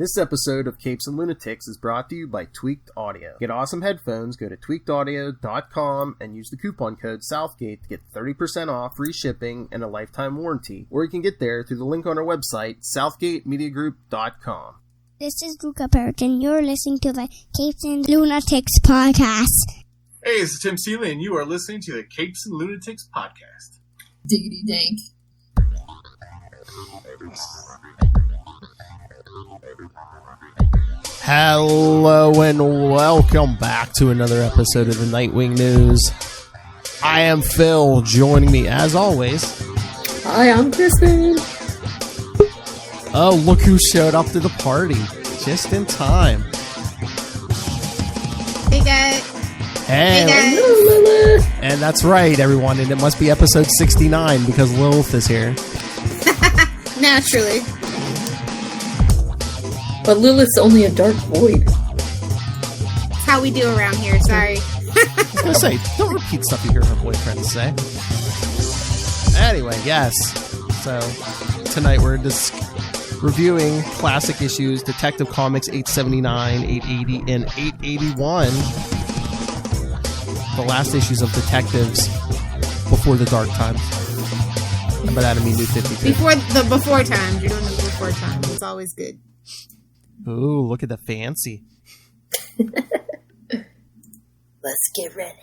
This episode of Capes and Lunatics is brought to you by Tweaked Audio. Get awesome headphones, go to tweakedaudio.com and use the coupon code Southgate to get 30% off, free shipping, and a lifetime warranty. Or you can get there through the link on our website, southgatemediagroup.com. This is Luca Perich, and you're listening to the Capes and Lunatics podcast. Hey, this is Tim Seeley, and you are listening to the Capes and Lunatics podcast. Diggity dank. Hello and welcome back to another episode of the Nightwing News. I am Phil. Joining me, as always. Hi, I'm Kristen. Oh, look who showed up to the party. Just in time. Hey, guys. Hey, guys. Lilith. And that's right, everyone. And it must be episode 69 because Lilith is here. Naturally. But Lilith's only a dark void. That's how we do around here, sorry. I was going to say, don't repeat stuff you hear her boyfriend say. Anyway, yes. So, tonight we're just reviewing classic issues, Detective Comics 879, 880, and 881. The last issues of Detectives before the Dark Times. And by that I mean New 52. Before times. You're doing the before times. It's always good. Ooh, look at the fancy. Let's get ready.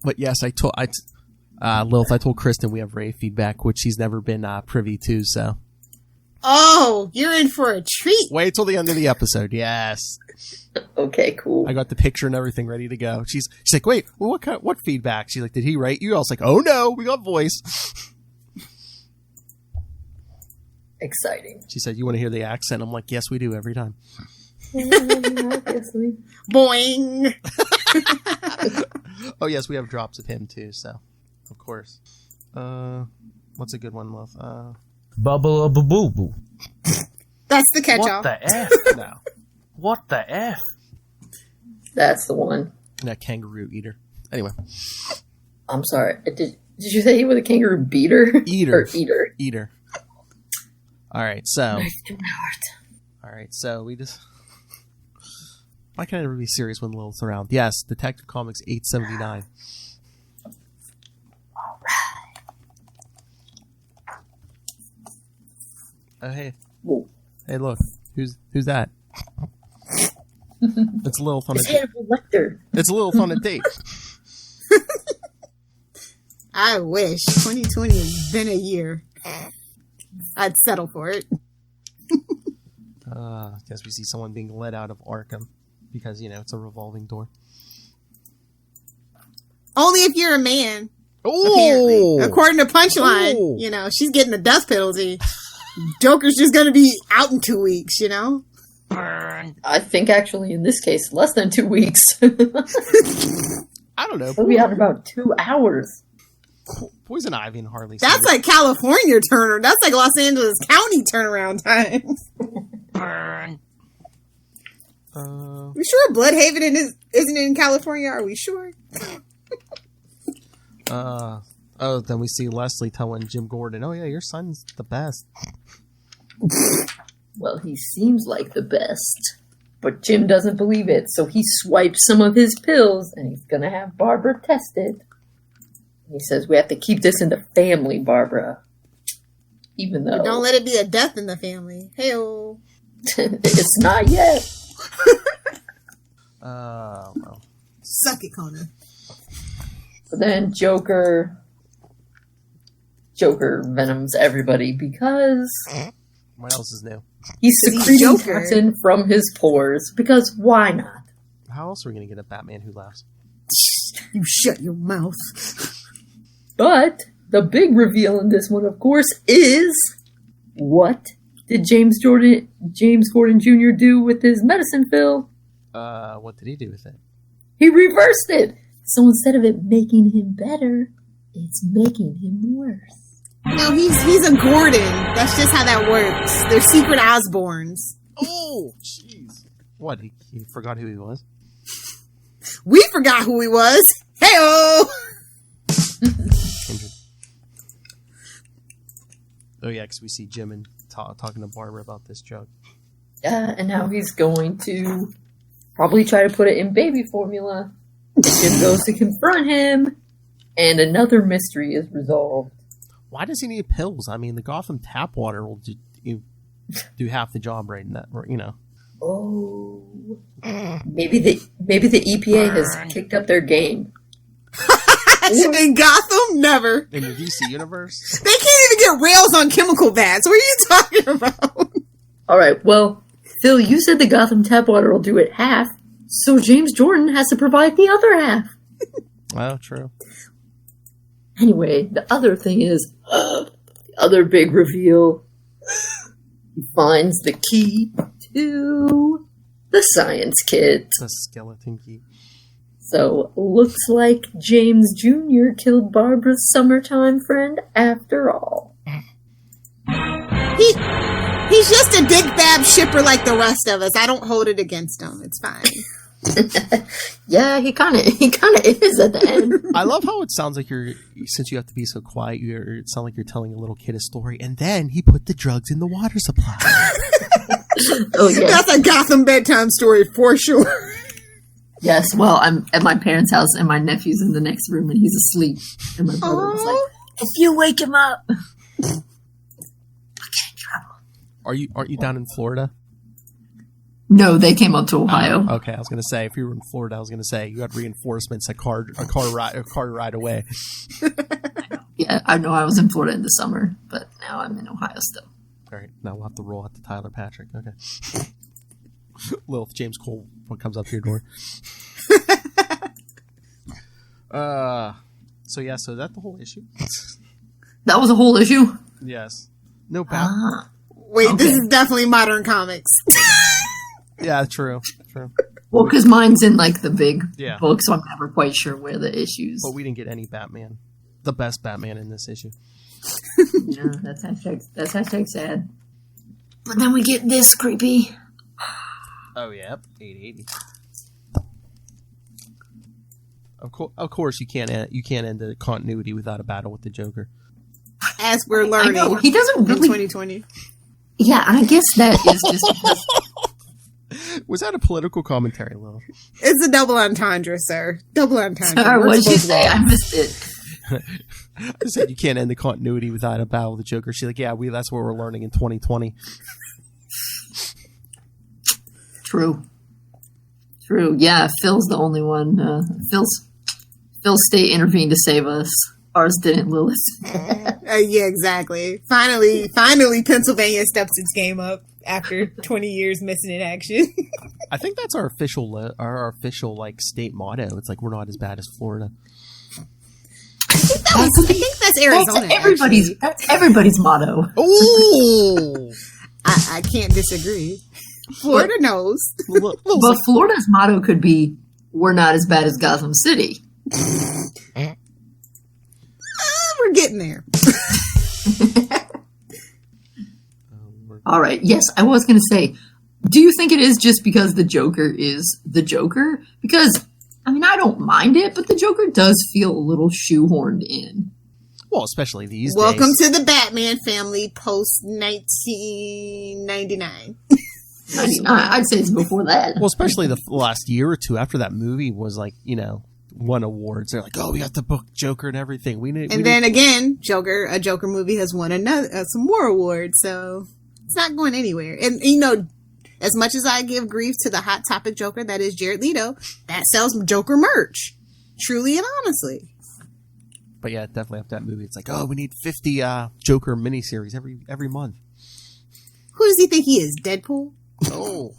But yes, Lilith, I told Kristen we have rave feedback, which she's never been privy to, so. Oh, you're in for a treat. Wait till the end of the episode, yes. Okay, cool. I got the picture and everything ready to go. She's like, wait, well, what feedback? She's like, did he write you? I was like, oh no, we got voice. Exciting. She said, you want to hear the accent? I'm like, yes, we do every time. Obviously. Boing. Oh, yes, we have drops of him, too, so, of course. What's a good one, Love? Bubble-a-boo-boo. That's the catch-all. What the F? No. What the F? That's the one. That kangaroo eater. Anyway. I'm sorry. Did you say he was a kangaroo beater? Eater. Or eater? Eater. All right, so. Knife to my heart. All right, so we just. Why can't I never be serious when Lilith's around? Yes, Detective Comics 879. All right. Oh, hey. Whoa. Hey, look. Who's that? It's Lilith on a It's date. Hannibal Lecter. It's Lilith on a date. I wish 2020 has been a year. I'd settle for it. Guess we see someone being let out of Arkham because, it's a revolving door. Only if you're a man. Oh! Apparently. According to Punchline, Oh. She's getting the death penalty. Joker's just going to be out in 2 weeks, I think actually in this case, less than 2 weeks. I don't know. He'll be out in about 2 hours. Poison Ivy and Harley. That's like California turner. That's like Los Angeles County turnaround time. We sure Bloodhaven isn't in California? Are we sure? Then we see Leslie telling Jim Gordon, oh yeah, your son's the best. Well, he seems like the best. But Jim doesn't believe it, so he swipes some of his pills, and he's gonna have Barbara test it. He says, we have to keep this in the family, Barbara. Even though... But don't let it be a death in the family. Hey-oh. It's not yet. Well. Suck it, Connor. But then Joker venoms everybody because... What else is new? He's secreting Joker. toxin from his pores, because why not? How else are we going to get a Batman who laughs? You shut your mouth. But the big reveal in this one, of course, is what did James Gordon Jr. do with his medicine pill? What did he do with it? He reversed it. So instead of it making him better, it's making him worse. No, he's a Gordon. That's just how that works. They're secret Osborns. Oh, jeez. What, he forgot who he was? We forgot who he was. Hey-oh! Oh, yeah, because we see Jim and talking to Barbara about this drug. Yeah, and now he's going to probably try to put it in baby formula. Jim goes to confront him, and another mystery is resolved. Why does he need pills? I mean, the Gotham tap water will do half the job right in that, you know. Oh, maybe the EPA has kicked up their game. In Gotham, never. In the DC universe, They can't even get rails on chemical baths. What are you talking about? All right, well, Phil, you said the Gotham tap water will do it half, so James Jordan has to provide the other half. oh, true. Anyway, the other thing is, the other big reveal, he finds the key to the science kit. The skeleton key. So, looks like James Jr. killed Barbara's summertime friend after all. He's just a Dick Bab shipper like the rest of us. I don't hold it against him. It's fine. Yeah, he kind of is at the end. I love how it sounds like since you have to be so quiet, it sounds like you're telling a little kid a story, and then he put the drugs in the water supply. Oh, yeah. That's a Gotham bedtime story for sure. Yes, well, I'm at my parents' house, and my nephew's in the next room, and he's asleep. And my brother was like, if you wake him up, I get in trouble. Aren't you down in Florida? No, they came up to Ohio. Okay, I was gonna say if you were in Florida, I was gonna say you had reinforcements a car ride away. Yeah, I know I was in Florida in the summer, but now I'm in Ohio still. All right, now we'll have to roll out to Tyler Patrick. Okay. Lilith James Cole comes up to your door. So is that the whole issue? That was a whole issue? Yes. No Batman. Wait, Okay. This is definitely modern comics. Yeah, true. Well, because mine's in like the big Yeah. book, so I'm never quite sure where the issues. But we didn't get any Batman. The best Batman in this issue. Yeah, that's hashtag sad. But then we get this creepy. Oh, yep. 880. Of course, you can't end the continuity without a battle with the Joker. As we're learning, I know, he doesn't in really. 2020. Yeah, I guess that is just because. Was that a political commentary, Lil? It's a double entendre, sir. Double entendre. Sorry, We're what'd you supposed to- say? I missed it. I said you can't end the continuity without a battle with the Joker. She's like, yeah, that's what we're learning in 2020. True. Yeah, Phil's the only one. Phil's state intervened to save us. Ours didn't, Lilith. Yeah, exactly. Finally, Pennsylvania steps its game up after 20 years missing in action. I think that's our official state motto. It's like we're not as bad as Florida. I think that's Arizona. That's everybody's motto. Oh, I can't disagree. Florida knows. But Florida's motto could be, "We're not as bad as Gotham City." We're getting there. All right. Yes, I was going to say, do you think it is just because the Joker is the Joker? Because, I mean, I don't mind it, but the Joker does feel a little shoehorned in. well, especially these Welcome days. to the Batman family post 1999. I'd say it's before that. Well, especially the last year or two after that movie was like, won awards. They're like, oh, we got the book Joker and everything. Then again, a Joker movie has won some more awards, so it's not going anywhere. And as much as I give grief to the hot topic Joker that is Jared Leto, that sells Joker merch, truly and honestly. But yeah, definitely after that movie, it's like, oh, we need 50 Joker miniseries every month. Who does he think he is? Deadpool? Oh.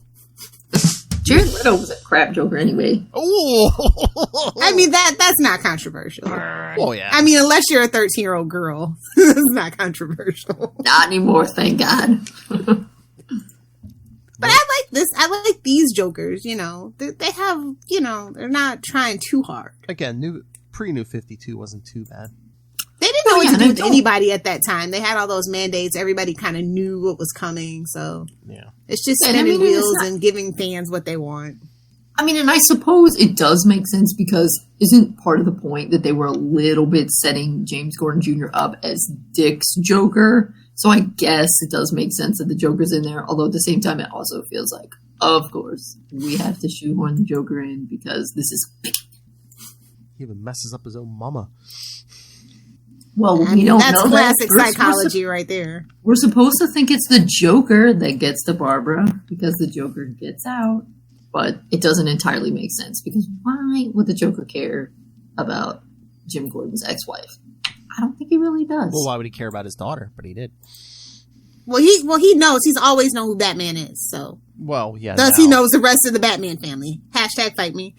Jared Leto was a crap Joker anyway. Oh. I mean, that's not controversial. Oh, yeah. I mean, unless you're a 13-year-old girl, it's not controversial. Not anymore, thank God. But I like this. I like these Jokers, They have, they're not trying too hard. Again, pre-New 52 wasn't too bad. They didn't know what to do with anybody at that time. They had all those mandates. Everybody kind of knew what was coming. So Yeah. it's just spinning wheels and giving fans what they want. I mean, and I suppose it does make sense because isn't part of the point that they were a little bit setting James Gordon Jr. up as Dick's Joker? So I guess it does make sense that the Joker's in there, although at the same time it also feels like, of course, we have to shoehorn the Joker in because this is... He even messes up his own mama. Well, we don't that's know classic that. psychology right there. We're supposed to think it's the Joker that gets to Barbara because the Joker gets out. But it doesn't entirely make sense because why would the Joker care about Jim Gordon's ex-wife? I don't think he really does. Well, why would he care about his daughter? But he did. Well, he knows. He's always known who Batman is. So, well, yeah. Thus, he knows the rest of the Batman family. Hashtag fight me.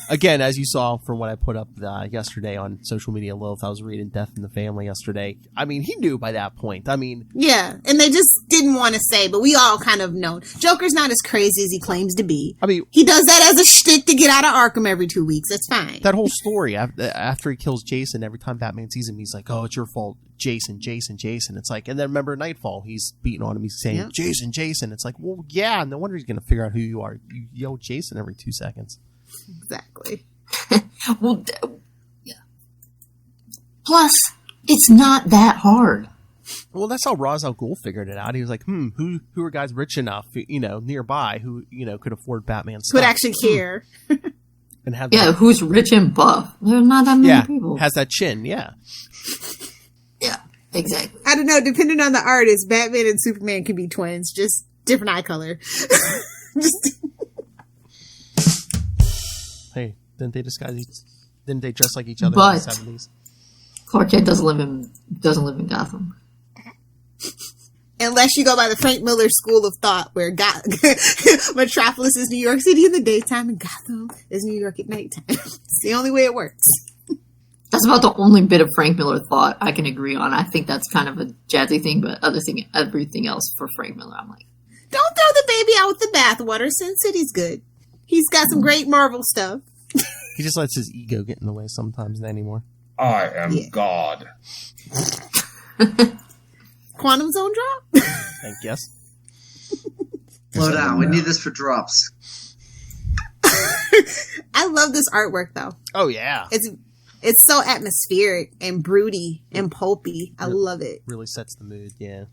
Again, as you saw from what I put up yesterday on social media, Lilith, I was reading Death in the Family yesterday. I mean, he knew by that point. I mean, yeah, and they just didn't want to say, but we all kind of know. Joker's not as crazy as he claims to be. I mean, he does that as a shtick to get out of Arkham every 2 weeks. That's fine. That whole story after he kills Jason, every time Batman sees him, he's like, "Oh, it's your fault, Jason, Jason, Jason." It's like, and then remember Nightfall, he's beating on him. He's saying, yep. Jason, Jason. It's like, well, yeah, no wonder he's going to figure out who you are. You yell Jason every 2 seconds. Exactly. Well, yeah. Plus, it's not that hard. Well, that's how Ra's al Ghul figured it out. He was like, who are guys rich enough, nearby who, could afford Batman stuff? Could actually care. And have who's rich and buff? There's not that many people. Has that chin, yeah. Yeah, exactly. I don't know. Depending on the artist, Batman and Superman can be twins, just different eye color. Hey, didn't they dress like each other in the 70s? Clark Kent doesn't live in Gotham. Unless you go by the Frank Miller school of thought, where Metropolis is New York City in the daytime and Gotham is New York at nighttime. It's the only way it works. That's about the only bit of Frank Miller thought I can agree on. I think that's kind of a jazzy thing, but everything else for Frank Miller, I'm like, don't throw the baby out with the bathwater. Sin City's good. He's got some great Marvel stuff. He just lets his ego get in the way sometimes anymore. I am God. Quantum Zone drop? Thank yes. Slow down. We need this for drops. I love this artwork, though. Oh, yeah. It's so atmospheric and broody and pulpy. I love it. Really sets the mood, yeah.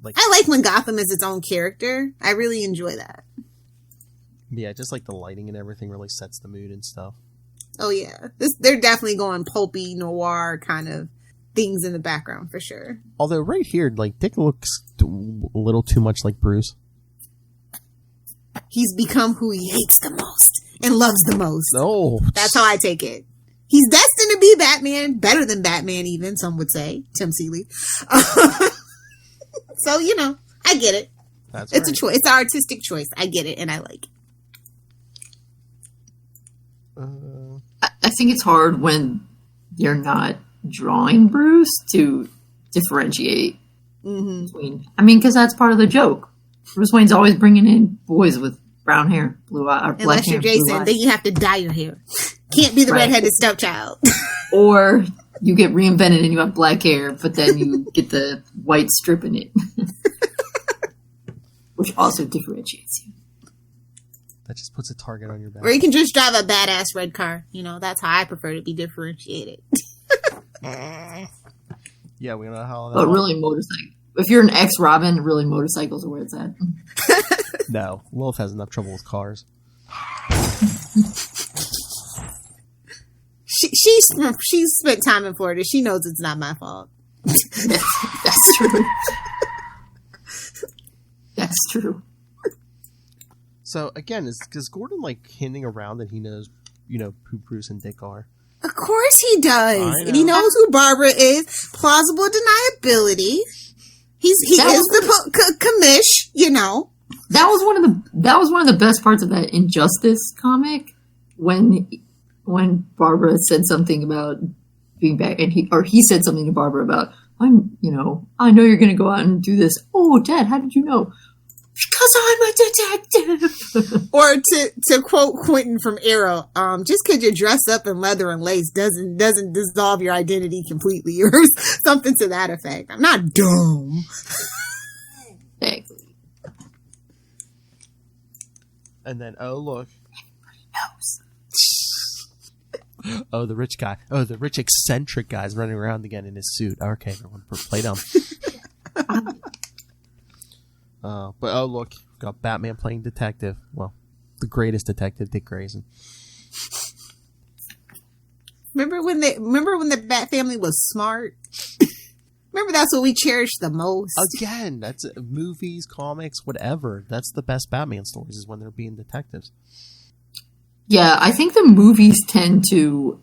I like when Gotham is its own character. I really enjoy that. Yeah, just like the lighting and everything really sets the mood and stuff. Oh, yeah. They're definitely going pulpy, noir kind of things in the background, for sure. Although right here, Dick looks a little too much like Bruce. He's become who he hates the most and loves the most. No. That's how I take it. He's destined to be Batman, better than Batman even, some would say. Tim Seeley. So, I get it. It's a choice. It's an artistic choice. I get it, and I like it. I think it's hard when you're not drawing Bruce to differentiate between. I mean, because that's part of the joke. Bruce Wayne's always bringing in boys with brown hair, blue eye, or black Unless hair. Unless you're Jason, then you have to dye your hair. Can't be the redheaded stepchild. Or you get reinvented and you have black hair, but then you get the white strip in it. Which also differentiates you. That just puts a target on your back. Or you can just drive a badass red car. That's how I prefer to be differentiated. Yeah, we know how that But really motorcycle. If you're an ex-Robin, really motorcycles are where it's at. No, Lilith has enough trouble with cars. She's spent time in Florida. She knows it's not my fault. That's true. That's true. So again, is Gordon hinting around that he knows, who Bruce and Dick are? Of course he does, and he knows who Barbara is. Plausible deniability. He is the commish, That was one of the best parts of that Injustice comic when Barbara said something about being back, and he said something to Barbara about, I know you're going to go out and do this. Oh, Dad, how did you know? Because I'm a detective. Or to quote Quentin from Arrow, just because you dress up in leather and lace doesn't dissolve your identity completely, or something to that effect. I'm not dumb. Exactly. And then, oh look, everybody knows. Oh, the rich guy. Oh, the rich eccentric guy's running around again in his suit. Okay, everyone, play dumb. But look, got Batman playing detective. Well, the greatest detective, Dick Grayson. Remember when the Bat family was smart? Remember that's what we cherished the most. Again, that's movies, comics, whatever. That's the best Batman stories is when they're being detectives. Yeah, I think the movies tend to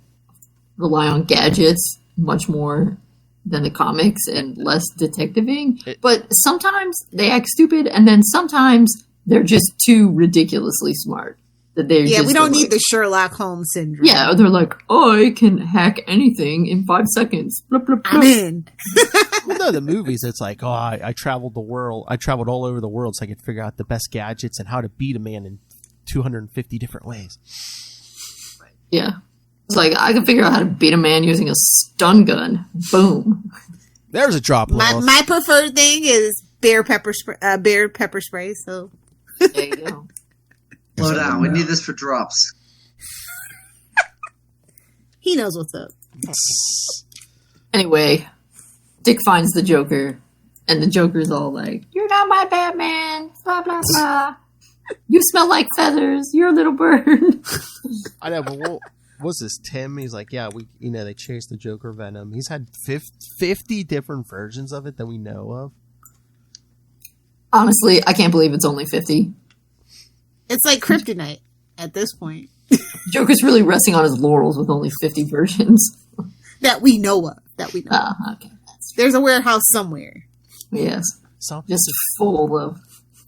rely on gadgets much more than the comics and less detectiving. But sometimes they act stupid, and then sometimes they're just too ridiculously smart. We don't need the Sherlock Holmes syndrome. Yeah, they're like, I can hack anything in 5 seconds. Blah, blah, blah. I'm in. Well, no, the movies, it's like, I traveled the world. I traveled all over the world so I could figure out the best gadgets and how to beat a man in 250 different ways. Yeah. It's like, I can figure out how to beat a man using a stun gun. Boom. There's a drop. My preferred thing is bear pepper spray. So there you go. Slow down. We need this for drops. He knows what's up. Anyway, Dick finds the Joker, and the Joker's all like, "You're not my Batman, blah, blah, blah. You smell like feathers. You're a little bird." I know, but what was this, Tim? He's like, yeah, they chased the Joker Venom. He's had 50 different versions of it that we know of. Honestly, I can't believe it's only 50. It's like kryptonite at this point. Joker's really resting on his laurels with only 50 versions. That we know of. Okay. There's a warehouse somewhere. Yes. Just full of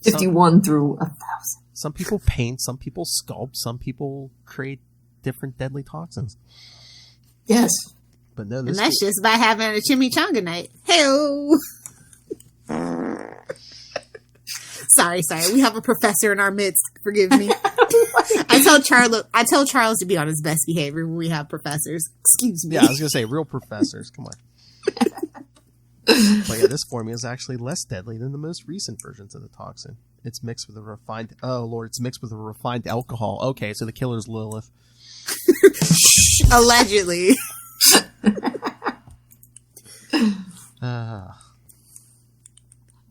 51 through 1,000. Some people paint, some people sculpt, some people create different deadly toxins. Yes. But no, and that's just by having a chimichanga night. Hey-o! Sorry. We have a professor in our midst. Forgive me. I tell Charles to be on his best behavior when we have professors. Excuse me. Yeah, I was gonna say real professors. Come on. But yeah, this formula is actually less deadly than the most recent versions of the toxin. It's mixed with a refined. Oh Lord, it's mixed with a refined alcohol. Okay, so the killer's Lilith. Allegedly.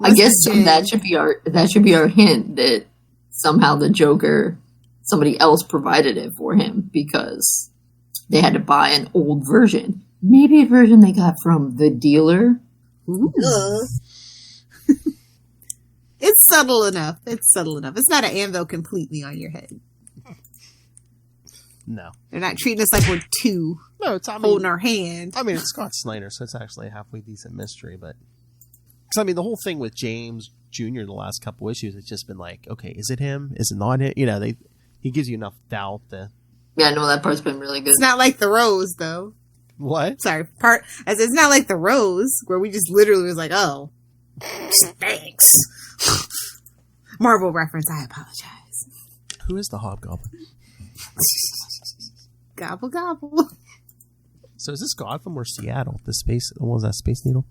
I guess that should be our hint that somehow the Joker, somebody else provided it for him because they had to buy an old version. Maybe a version they got from the dealer. Ooh. It's subtle enough. It's not an anvil completely on your head. No. They're not treating us like we're two. No, it's holding our hand. I mean, it's Scott Snyder, so it's actually a halfway decent mystery, but because I mean, the whole thing with James Jr. the last couple issues, it's just been like, okay, is it him? Is it not him? He gives you enough doubt to. Yeah, no, that part's been really good. It's not like the Rose, though. What? Sorry, it's not like the Rose where we just literally was like, oh, thanks. Marvel reference. I apologize. Who is the Hobgoblin? Gobble gobble. So is this Gotham or Seattle? What was that, Space Needle?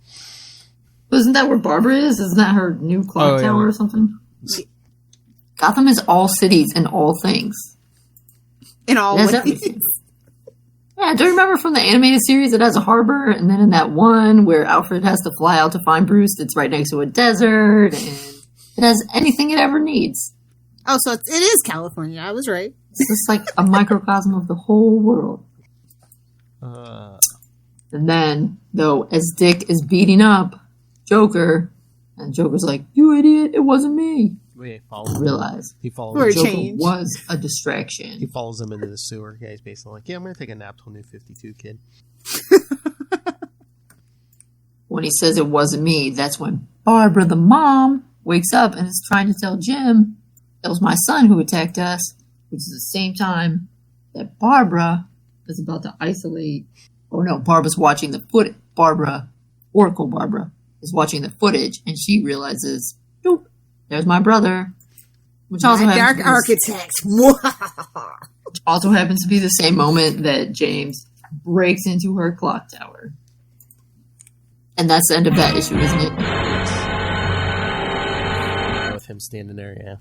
Isn't that where Barbara is? Isn't that her new clock tower or something? Gotham is all cities and all things. In all ways. Yeah, do you remember from the animated series it has a harbor, and then in that one where Alfred has to fly out to find Bruce, it's right next to a desert, and it has anything it ever needs. Oh, so it is California. I was right. It's just like a microcosm of the whole world. And then, though, as Dick is beating up Joker, and Joker's like, "You idiot, it wasn't me." Wait, realize he follows Joker was a distraction. He follows him into the sewer. Yeah, he's basically like, "Yeah, I'm gonna take a nap till New 52, kid." When he says it wasn't me, that's when Barbara, the mom, wakes up and is trying to tell Jim it was my son who attacked us, which is the same time that Barbara is about to isolate. Oh no, Barbara's watching the footage. Oracle Barbara is watching the footage, and she realizes, nope, there's my brother. Which also Dark Architect. Which also happens to be the same moment that James breaks into her clock tower. And that's the end of that issue, isn't it? With him standing there, yeah.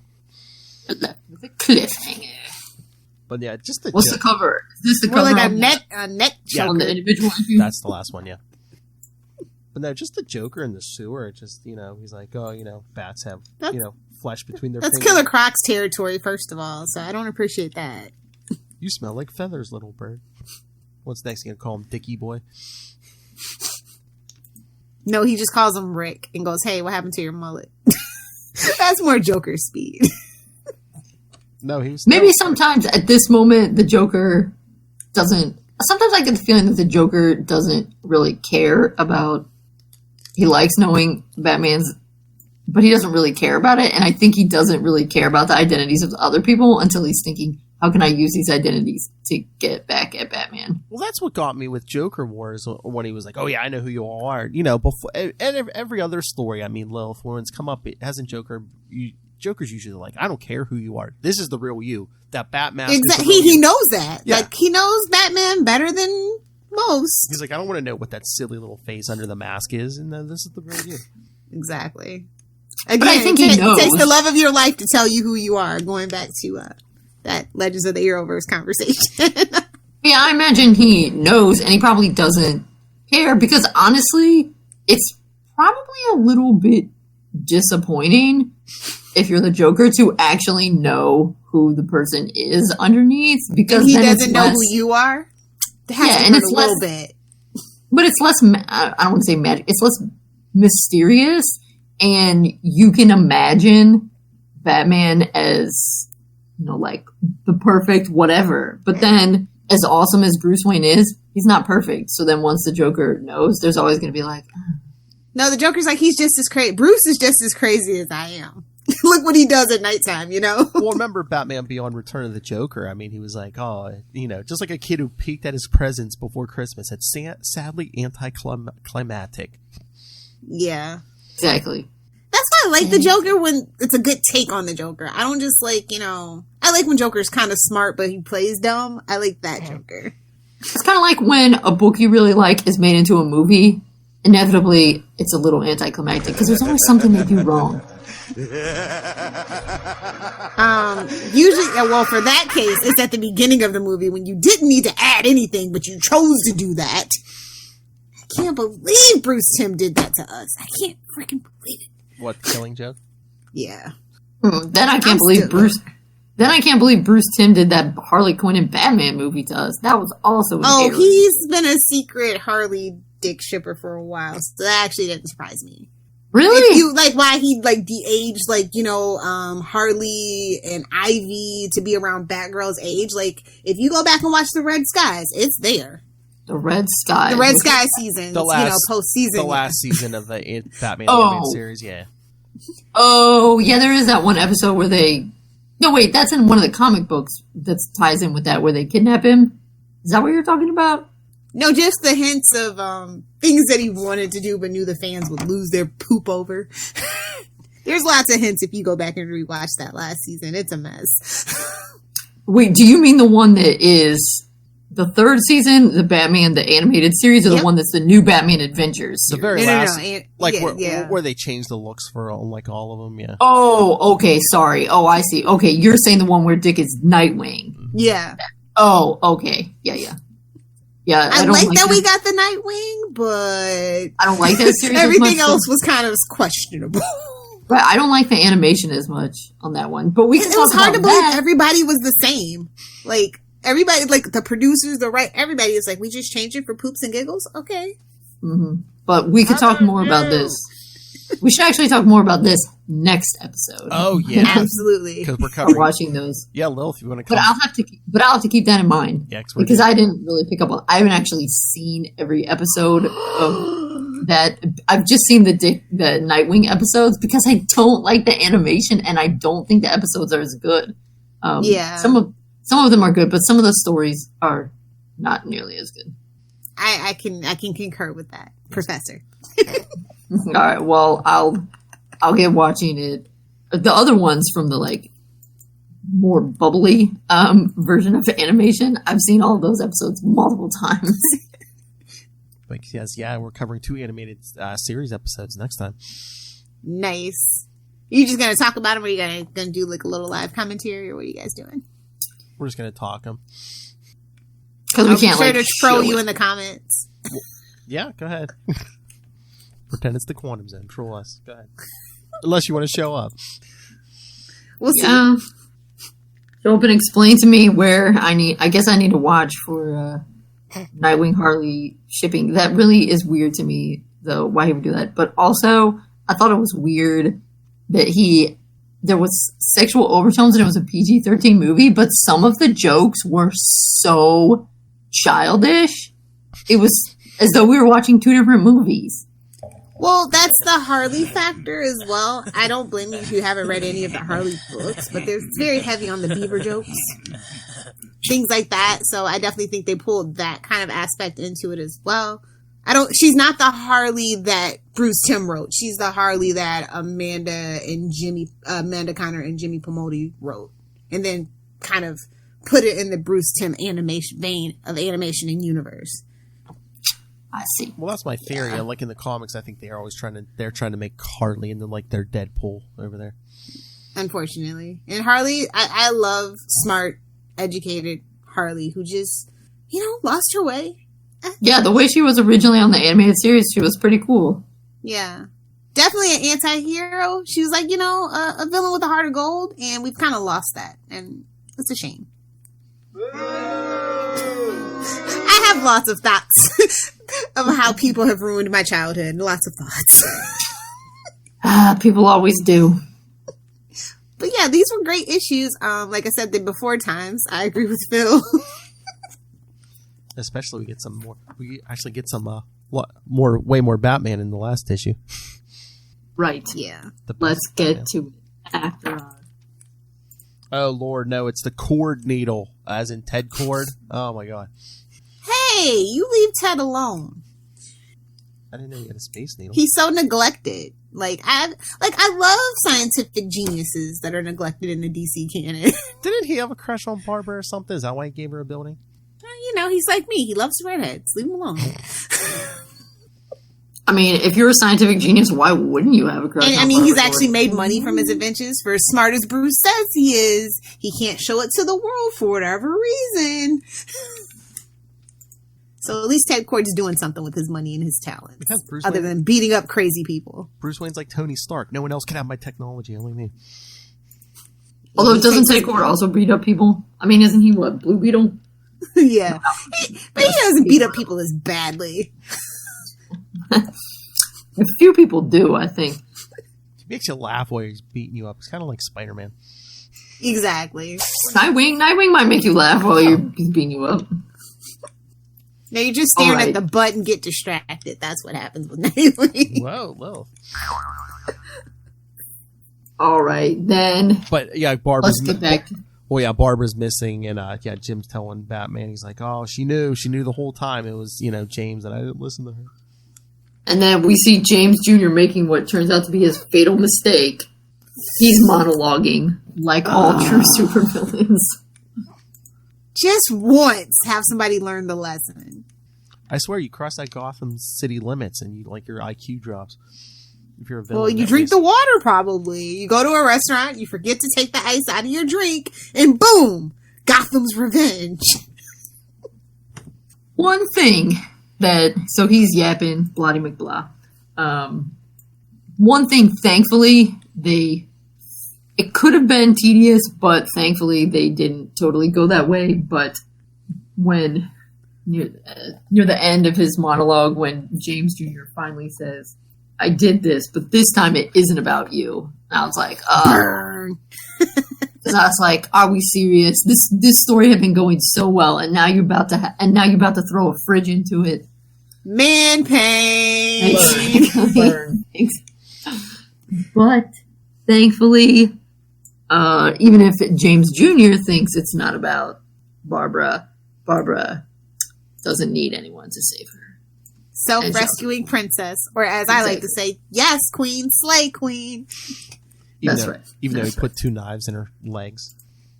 With a cliffhanger. But yeah, just the. What's the cover? Is this the More cover? Like a neck on the individual issue? That's the last one, yeah. But no, just the Joker in the sewer. Just he's like, oh, bats have flesh between their That's fingers. Killer Croc's territory, first of all. So I don't appreciate that. You smell like feathers, little bird. What's next? You gonna call him Dickie Boy? No, he just calls him Rick and goes, "Hey, what happened to your mullet?" That's more Joker speed. No, he was maybe sometimes at this moment the Joker doesn't. Sometimes I get the feeling that the Joker doesn't really care about. He likes knowing Batman's, but he doesn't really care about it. And I think he doesn't really care about the identities of other people until he's thinking, how can I use these identities to get back at Batman? Well, that's what got me with Joker Wars when he was like, oh yeah, I know who you all are. Before and every other story, I mean, Lilith, when it's come up, it hasn't Joker's usually like, I don't care who you are. This is the real you. That Batman. Exactly. He knows that. Yeah. Like, he knows Batman better than most. He's like, I don't want to know what that silly little face under the mask is, and this is the real you. Exactly. Again, but I think he knows. It takes the love of your life to tell you who you are. Going back to that Legends of the Arrowverse conversation. Yeah, I imagine he knows, and he probably doesn't care, because honestly, it's probably a little bit disappointing if you're the Joker to actually know who the person is underneath, because and he then doesn't know who you are. It has to and hurt it's a little bit. But it's less. I don't want to say magic. It's less mysterious, and you can imagine Batman as like the perfect whatever. But then, as awesome as Bruce Wayne is, he's not perfect. So then, once the Joker knows, there's always going to be like, no, the Joker's like, he's just as crazy. Bruce is just as crazy as I am. Look what he does at nighttime, Well, remember Batman Beyond Return of the Joker? I mean, he was like, just like a kid who peeked at his presents before Christmas. It's sadly anticlimactic. Yeah. Exactly. That's why I like the Joker when it's a good take on the Joker. I don't just like, I like when Joker's kind of smart, but he plays dumb. I like that Joker. It's kind of like when a book you really like is made into a movie. Inevitably, it's a little anticlimactic because there's always something they do wrong. Usually, well, for that case, it's at the beginning of the movie when you didn't need to add anything, but you chose to do that. I can't believe Bruce Timm did that to us. I can't freaking believe it. What, Killing Joke? Yeah. Then I can't believe Bruce. Then I can't believe Bruce Timm did that Harley Quinn and Batman movie to us. That was also scary. He's been a secret Harley Dick shipper for a while, so that actually didn't surprise me. Really? If you why he de-aged Harley and Ivy to be around Batgirl's age. If you go back and watch the Red Skies, it's there. The Red Skies. The Red Sky seasons. Post-season. The last season of the Batman animated series, yeah. Oh, yeah, there is that one episode where they... No, wait, that's in one of the comic books that ties in with that, where they kidnap him. Is that what you're talking about? No, just the hints of things that he wanted to do but knew the fans would lose their poop over. There's lots of hints if you go back and rewatch that last season. It's a mess. Wait, do you mean the one that is the third season, the Batman, the animated series, or the one that's the new Batman Adventures series? The very last, no. where they changed the looks for all of them, yeah. Oh, okay, sorry. Oh, I see. Okay, you're saying the one where Dick is Nightwing. Yeah. Oh, okay. Yeah. Yeah, I like that we got the Nightwing, but I don't like that series. Everything else was kind of questionable. But I don't like the animation as much on that one. But it was hard to believe everybody was the same. Everybody, the producers, everybody is we just changed it for poops and giggles. Okay. Mm-hmm. But we could talk more about this. We should actually talk more about this next episode. Oh yeah, absolutely. Because we're covering watching those. Yeah, Lilith, if you want to come. But I'll have to keep that in mind. Yeah, because I didn't really pick up on. I haven't actually seen every episode of that. I've just seen the Nightwing episodes because I don't like the animation and I don't think the episodes are as good. Some of them are good, but some of the stories are not nearly as good. I can concur with that, Professor. All right. Well, I'll get watching it. The other ones from the more bubbly version of the animation. I've seen all of those episodes multiple times. Yes, we're covering 2 animated series episodes next time. Nice. You just gonna talk about them, or you gonna do a little live commentary, or what are you guys doing? We're just gonna talk them because we can't to troll you in the comments. Yeah, go ahead. pretend it's the quantum zone. Troll us. Go ahead. Unless you want to show up. We'll see. Yeah. Show up and explain to me where I guess I need to watch for Nightwing Harley shipping. That really is weird to me, though, why he would do that. But also, I thought it was weird that there was sexual overtones and it was a PG-13 movie, but some of the jokes were so childish. It was as though we were watching two different movies. Well, that's the Harley factor as well. I don't blame you if you haven't read any of the Harley books, but they're very heavy on the beaver jokes. Things like that. So I definitely think they pulled that kind of aspect into it as well. She's not the Harley that Bruce Timm wrote. She's the Harley that Amanda Connor and Jimmy Pomodi wrote. And then kind of put it in the Bruce Timm animation vein of animation and universe. I see. Well, that's my theory. Yeah. Like in the comics, I think they're trying to make Harley into like their Deadpool over there. Unfortunately. And Harley, I love smart, educated Harley who just, lost her way. Yeah, the way she was originally on the animated series, she was pretty cool. Yeah. Definitely an anti-hero. She was like, a villain with a heart of gold, and we've kind of lost that. And it's a shame. I have lots of thoughts of how people have ruined my childhood. Lots of thoughts. People always do. But yeah, these were great issues. Like I said, the before times, I agree with Phil. Especially we actually get some way more Batman in the last issue. Right. Yeah. Let's get to after. Oh Lord, no! It's the cord needle, as in Ted Cord. Oh my God! Hey, you leave Ted alone. I didn't know he had a space needle. He's so neglected. I love scientific geniuses that are neglected in the DC canon. Didn't he have a crush on Barbara or something? Is that why he gave her a building? He's like me. He loves redheads. Leave him alone. I mean, if you're a scientific genius, why wouldn't you have a crush? And he's actually made money from his adventures. For as smart as Bruce says he is, he can't show it to the world for whatever reason. So at least Ted Cord's doing something with his money and his talents, other than beating up crazy people. Bruce Wayne's like Tony Stark. No one else can have my technology, only me. Although doesn't Ted Cord also beat up people? I mean, isn't he what, Blue Beetle? Yeah, but he doesn't beat up people as badly. A few people do, I think. He makes you laugh while he's beating you up. It's kind of like Spider-Man. Exactly. Nightwing might make you laugh while he's beating you up. No, you're just staring at the butt and get distracted. That's what happens with Nightwing. Whoa. All right, then. But yeah, Barbara's. Let's get back to. Well, yeah, Barbara's missing, and Jim's telling Batman, he's like, "Oh, she knew the whole time it was, James, and I didn't listen to her." And then we see James Jr. making what turns out to be his fatal mistake. He's monologuing like all true supervillains. Just once, have somebody learn the lesson. I swear, you cross that Gotham City limits, and your IQ drops. If you're a villain, well, you drink the water, probably. You go to a restaurant, you forget to take the ice out of your drink, and boom! Gotham's revenge. One thing so he's yapping, bloody McBlah. One thing, thankfully, it could have been tedious, but thankfully they didn't totally go that way. But when, near the end of his monologue, when James Jr. finally says, "I did this, but this time it isn't about you." I was like, burn. And I was like, are we serious? This story had been going so well, and now you're about to throw a fridge into it. Man pain. Burn. But thankfully, even if James Jr. thinks it's not about Barbara doesn't need anyone to save her. Self-rescuing princess, or as I like to say, yes, queen, slay queen. Even though he put 2 knives in her legs.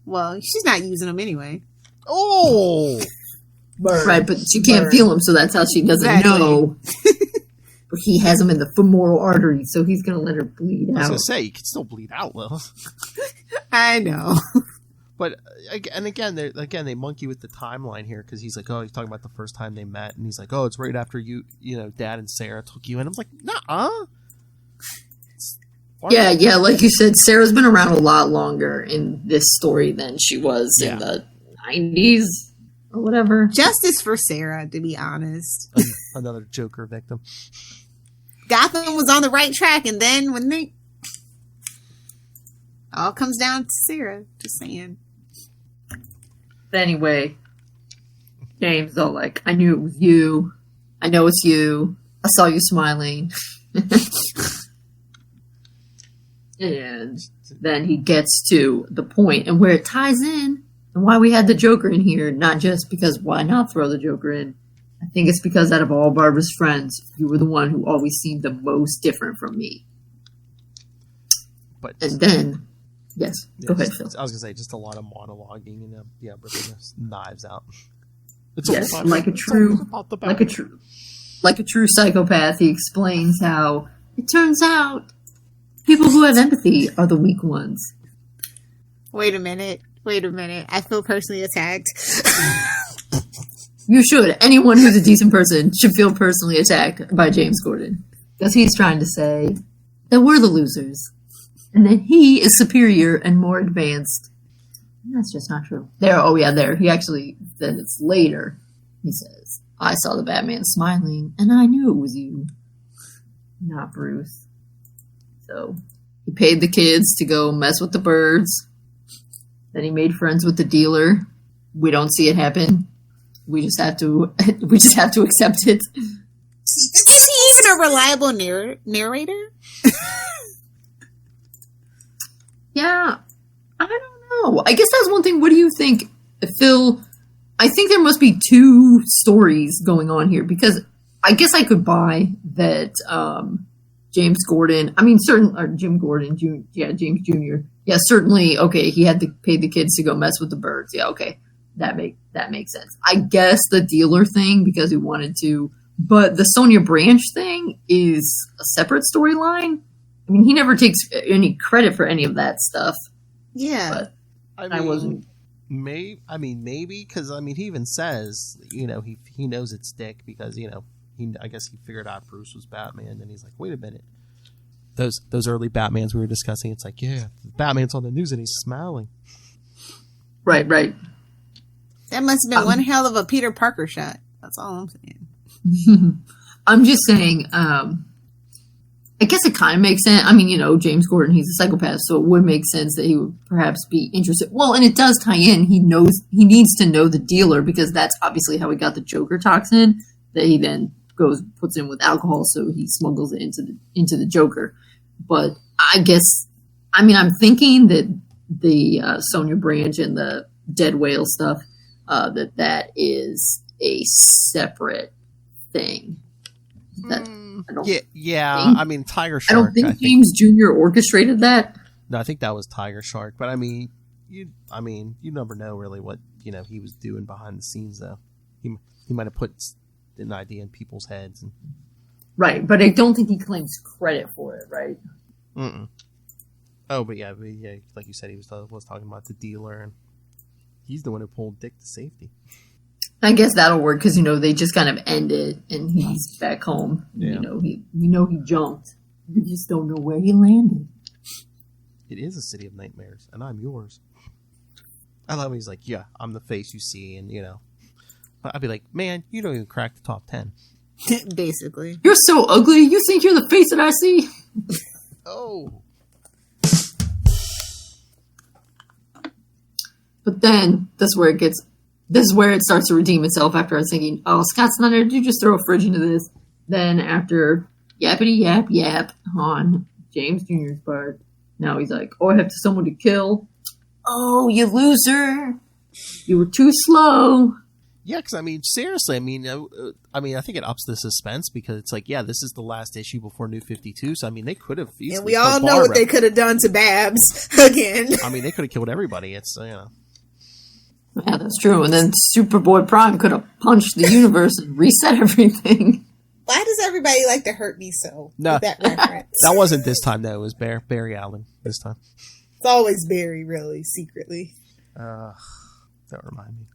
Well, she's not using them anyway. Oh! Burn. Right, but she can't feel them, so that's how she doesn't know. But he has them in the femoral artery, so he's going to let her bleed out. I was going to say, you can still bleed out, Lil. I know. But and again, they monkey with the timeline here because he's like, oh, he's talking about the first time they met, and he's like, oh, it's right after you know, Dad and Sarah took you in. I was like, nah. Yeah, like you said, Sarah's been around a lot longer in this story than she was in the 90s or whatever. Justice for Sarah, to be honest. Another Joker victim. Gotham was on the right track, and then when they... all comes down to Sarah, just saying. But anyway, James all like, I knew it was you. I know it's you. I saw you smiling. And then he gets to the point and where it ties in and why we had the Joker in here, not just because why not throw the Joker in. I think it's because out of all Barbara's friends, you were the one who always seemed the most different from me. And then, yes, go ahead, Phil. I was going to say, just a lot of monologuing and ripping his knives out. It's like a true psychopath. He explains how it turns out people who have empathy are the weak ones. Wait a minute. I feel personally attacked. You should. Anyone who's a decent person should feel personally attacked by James Gordon. Because he's trying to say that we're the losers. And that he is superior and more advanced. And that's just not true. There. He actually, then it's later, he says, I saw the Batman smiling, and I knew it was you. Not Bruce. So, he paid the kids to go mess with the birds. Then he made friends with the dealer. We don't see it happen. We just have to accept it. Is he even a reliable narrator? Yeah, I don't know. I guess that's one thing. What do you think, Phil? I think there must be two stories going on here because I guess I could buy that James Gordon. I mean, Jim Gordon Jr. Yeah, James Jr. Yeah, certainly. Okay, he had to pay the kids to go mess with the birds. Yeah, okay, that makes sense. I guess the dealer thing because he wanted to, but the Sonia Branch thing is a separate storyline. I mean, he never takes any credit for any of that stuff. Yeah, but I wasn't. Maybe because he even says, you know, he knows it's Dick because, you know, I guess he figured out Bruce was Batman, and he's like, wait a minute, those early Batmans we were discussing, it's like, yeah, Batman's on the news and he's smiling. Right. That must have been one hell of a Peter Parker shot. That's all I'm saying. I'm just saying. I guess it kind of makes sense. I mean, you know, James Gordon, he's a psychopath, so it would make sense that he would perhaps be interested. Well, and it does tie in. He needs to know the dealer because that's obviously how he got the Joker toxin that he then puts in with alcohol, so he smuggles it into the Joker. But I guess, I'm thinking that the Sonia Branch and the dead whale stuff, that is a separate thing. Tiger Shark. I don't think James Jr. orchestrated that. No, I think that was Tiger Shark. But you never know really what, you know, he was doing behind the scenes though. He might have put an idea in people's heads. Right, but I don't think he claims credit for it, right? Mm-mm. Oh, but yeah, like you said, he was talking about the dealer, and he's the one who pulled Dick to safety. I guess that'll work because, you know, they just kind of ended and he's back home. Yeah. He jumped. We just don't know where he landed. It is a city of nightmares, and I'm yours. I love when he's like, yeah, I'm the face you see, and, you know. I'd be like, man, you don't even crack the top 10. Basically. You're so ugly. You think you're the face that I see? Oh. But then, this is where it starts to redeem itself after I was thinking, oh, Scott Snyder, did you just throw a fridge into this? Then after yappity yap on James Jr.'s part, now he's like, oh, I have someone to kill. Oh, you loser. You were too slow. Yeah, because, seriously, I think it ups the suspense because it's like, yeah, this is the last issue before New 52, so, they could have easily. And we all know what they could have done to Babs again. They could have killed everybody. It's, you know. Yeah, that's true. And then Superboy Prime could have punched the universe and reset everything. Why does everybody like to hurt me so? No, with that reference. That wasn't this time, though. It was Barry Allen this time. It's always Barry, really, secretly. Don't remind me.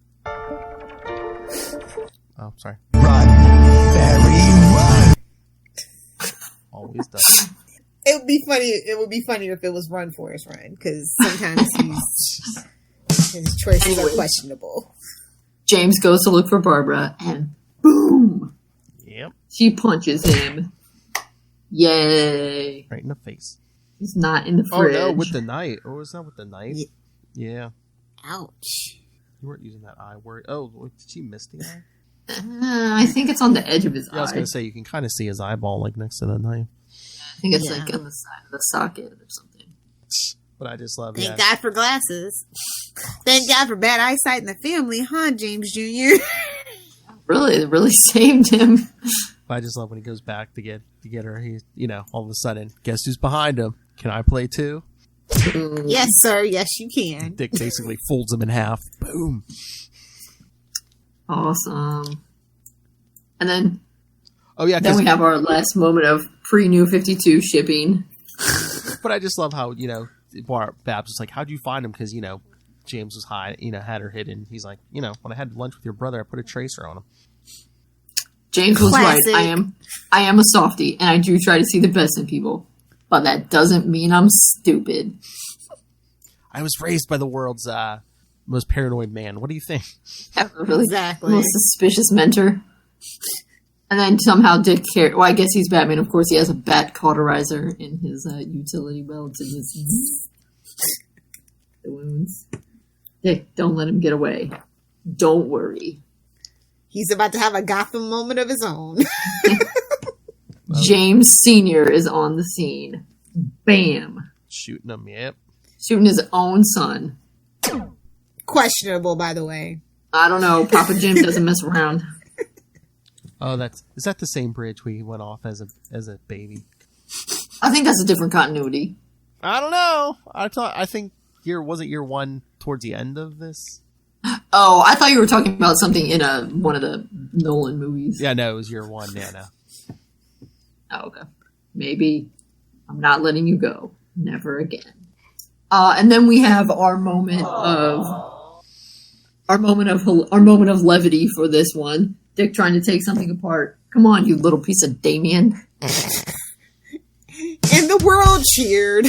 Oh, sorry. Run, Barry, run! Always does. It would be funny. It would be funnier if it was Run Forrest Run, because sometimes his choices are questionable. James goes to look for Barbara, and boom! Yep. She punches him. Yay! Right in the face. He's not in the fridge. Oh no, with the knife. Or was that with the knife? Yeah. Ouch. You weren't using that eye word. Oh, did she miss the eye? I think it's on the edge of his eye. I was going to say, you can kind of see his eyeball like next to the knife. I think it's like on the side of the socket or something. But I just love Thank God for glasses. Thank God for bad eyesight in the family, huh, James Jr.? Really, it really saved him. But I just love when he goes back to get her. He's, all of a sudden, guess who's behind him? Can I play too? Yes, sir. Yes, you can. Dick basically folds him in half. Boom. Awesome. And then, then we have our last moment of pre-New 52 shipping. But I just love how Babs was like, "How'd you find him?" Because James was high, had her hidden. He's like, when I had lunch with your brother, I put a tracer on him. James was right. I am a softie, and I do try to see the best in people, but that doesn't mean I'm stupid. I was raised by the world's most paranoid man. What do you think? Really, exactly. Most suspicious mentor. And then somehow Dick cared. Well, I guess he's Batman. Of course, he has a bat cauterizer in his utility belt and his the wounds. Dick, don't let him get away. Don't worry. He's about to have a Gotham moment of his own. James Sr. is on the scene. Bam. Shooting him, yep. Shooting his own son. Questionable, by the way. I don't know. Papa Jim doesn't mess around. Oh, is that the same bridge we went off as a baby? I think that's a different continuity. I don't know. I think wasn't year one towards the end of this? Oh, I thought you were talking about something in one of the Nolan movies. Yeah, no, it was year one. Yeah, no. Oh, okay. Maybe. I'm not letting you go. Never again. And then we have our moment of levity for this one. Dick trying to take something apart. Come on, you little piece of Damien. And the world cheered.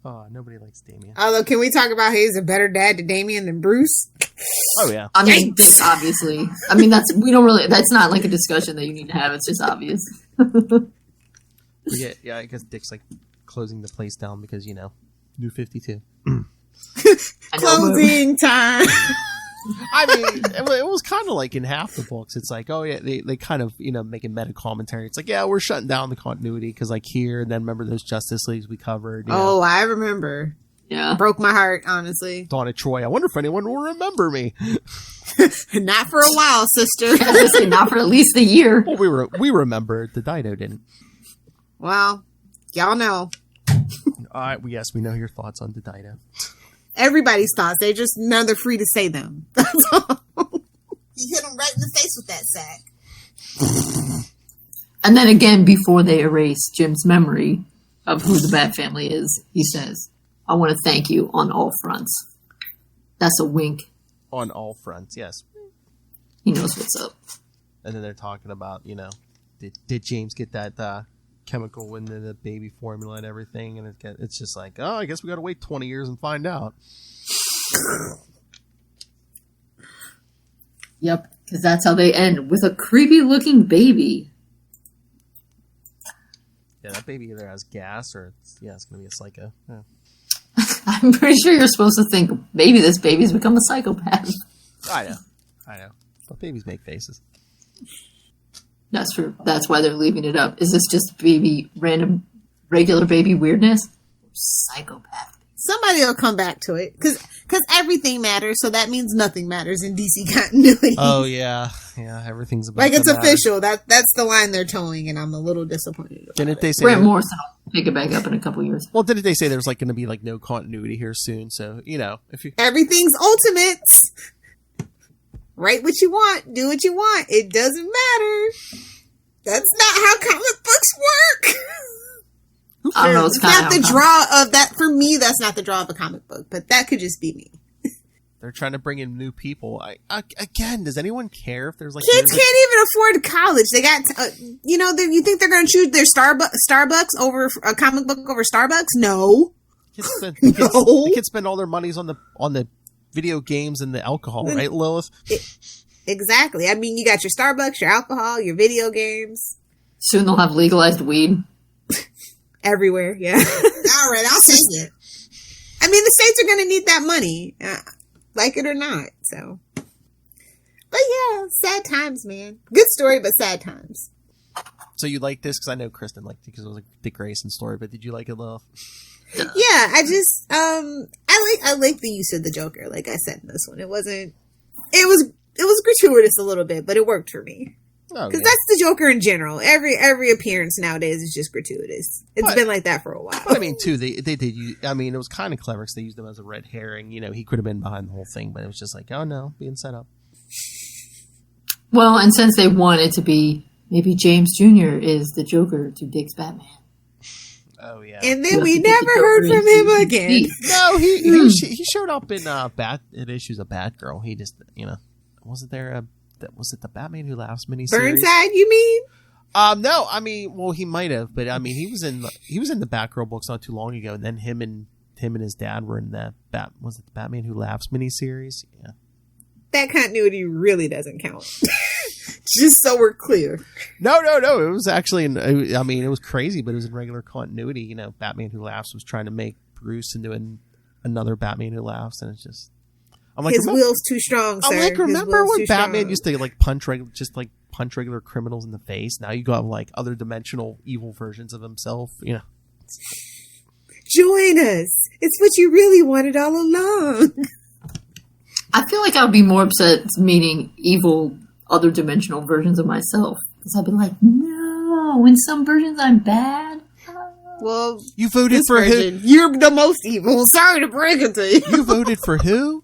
Oh, nobody likes Damien. Although, can we talk about he's a better dad to Damien than Bruce? Oh yeah. I mean, Dick, obviously. I mean, that's not like a discussion that you need to have. It's just obvious. Yeah, I guess Dick's like closing the place down because, New 52. Closing time. I mean, it was kind of like in half the books. It's like, oh yeah, they kind of, making meta commentary. It's like, yeah, we're shutting down the continuity because like here, and then remember those Justice Leagues we covered. Oh, I remember. Yeah. Broke my heart, honestly. Dawn of Troy. I wonder if anyone will remember me. Not for a while, sister. Not for at least a year. Well, we remember. The Dido didn't. Well, y'all know. Yes, we know your thoughts on the Dido. Everybody's thoughts. They're just none. They're free to say them. That's all. You hit them right in the face with that sack. And then again, before they erase Jim's memory of who the Bat Family is, he says, I want to thank you on all fronts. That's a wink. On all fronts, yes. He knows what's up. And then they're talking about, did James get that chemical in the baby formula and everything? And it's just like, oh, I guess we got to wait 20 years and find out. Yep, because that's how they end, with a creepy-looking baby. Yeah, that baby either has gas or it's going to be a psycho. Yeah. I'm pretty sure you're supposed to think, maybe this baby's become a psychopath. I know. But babies make faces. That's true. That's why they're leaving it up. Is this just regular baby weirdness? Psychopath. Somebody will come back to it because everything matters. So that means nothing matters in DC continuity. Oh yeah, everything's about like it's matter. official. That's the line they're towing, and I'm a little disappointed. Didn't they say Grant Morrison will pick it back up in a couple years? Well, didn't they say there's like going to be like no continuity here soon? So if you everything's ultimates. Write what you want, do what you want. It doesn't matter. That's not how comic books work. I don't know. It's not the draw of that for me. that's not the draw of a comic book, but that could just be me. They're trying to bring in new people. Again, does anyone care if there's like kids can't even afford college? They got, you think they're going to choose their Starbucks over a comic book over Starbucks? No. The kids spend all their monies on the video games and the alcohol, right, Lilith? Exactly. I mean, you got your Starbucks, your alcohol, your video games. Soon they'll have legalized weed. Everywhere, yeah. All right, I'll take it. I mean, the states are going to need that money. Like it or not, so. But yeah, sad times, man. Good story, but sad times. So you like this? Because I know Kristen liked it because it was a DIck Grayson story, but did you like it, Lilith? Yeah, I just, I like the use of the Joker, like I said in this one. It was gratuitous a little bit, but it worked for me. Because that's the Joker in general. Every appearance nowadays is just gratuitous. It's been like that for a while. But I mean, too, they did use, I mean, it was kind of clever because they used him as a red herring. You know, he could have been behind the whole thing, but it was just like, oh no, being set up. Well, and since they want it to be, maybe James Jr. is the Joker to Dick's Batman. Oh yeah. And then we never heard from him again. No, he showed up in in issues of Batgirl. He just, wasn't there was it the Batman Who Laughs miniseries? Burnside, you mean? No, I mean, well, he might have, but I mean, he was in the Batgirl books not too long ago, and then him and his dad were in the Batman Who Laughs miniseries? Yeah. That continuity really doesn't count. Just so we're clear. No. It was actually, I mean, it was crazy, but it was in regular continuity. You know, Batman Who Laughs was trying to make Bruce into another Batman Who Laughs, and it's just. I'm like, his will's too strong, sir. I'm like, remember when Batman used to like punch regular criminals in the face? Now you got like other dimensional evil versions of himself. You know. Join us. It's what you really wanted all along. I feel like I would be more upset meeting evil other dimensional versions of myself. Because I'd be like, no, in some versions I'm bad. Well, you voted for who? You're the most evil. Sorry to break it to you. You voted for who?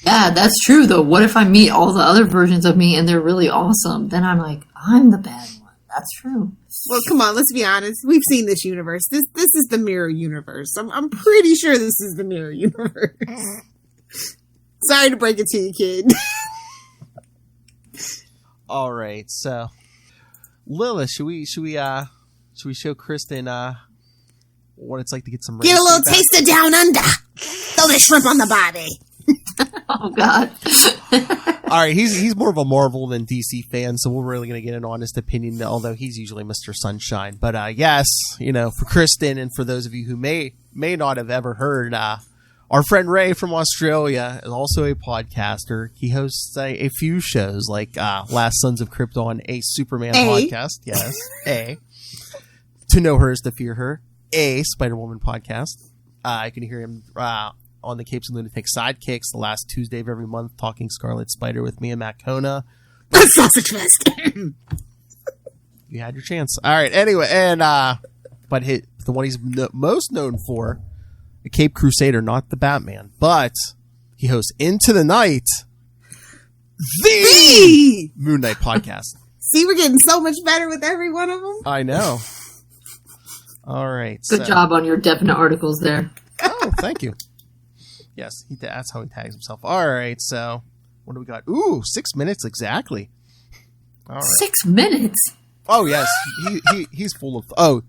Yeah, that's true, though. What if I meet all the other versions of me and they're really awesome? Then I'm like, I'm the bad one. That's true. Well, come on, let's be honest. We've seen this universe. This is the mirror universe. I'm pretty sure this is the mirror universe. Sorry to break it to you, kid. All right, so Lilith, should we show Kristen what it's like to get some? Get a little taste of down under. Throw the shrimp on the barbie. Oh God! All right, he's more of a Marvel than DC fan, so we're really going to get an honest opinion. Although he's usually Mr. Sunshine, but yes, for Kristen and for those of you who may not have ever heard, our friend Ray from Australia is also a podcaster. He hosts a few shows like Last Sons of Krypton, a Superman podcast. Yes, To Know Her is to Fear Her, a Spider-Woman podcast. You can hear him on the Capes and Lunatics Sidekicks the last Tuesday of every month, talking Scarlet Spider with me and Matt Kona. Sausage fest. You had your chance. All right. Anyway, and but the one he's most known for, the Cape Crusader, not the Batman, but he hosts Into the Night, the Moon Knight podcast. See, we're getting so much better with every one of them. I know. All right. Good job on your definite articles there. Oh, thank you. Yes, that's how he tags himself. All right, so what do we got? Ooh, 6 minutes exactly. All right. 6 minutes? Oh, yes. He's full of... Oh,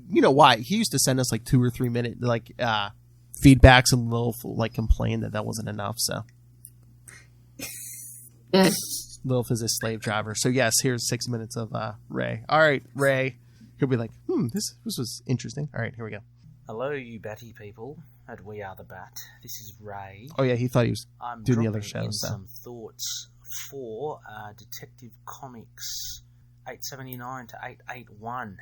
you know why? He used to send us like 2 or 3 minute feedbacks, and Lilith complained that wasn't enough, so... Yeah. Lilith is a slave driver. So, yes, here's 6 minutes of Ray. All right, Ray. He'll be like, this was interesting. All right, here we go. Hello, you batty people, and we are the Bat. This is Ray. Oh yeah, he thought he was doing the other show. I'm some thoughts for Detective Comics 879 to 881,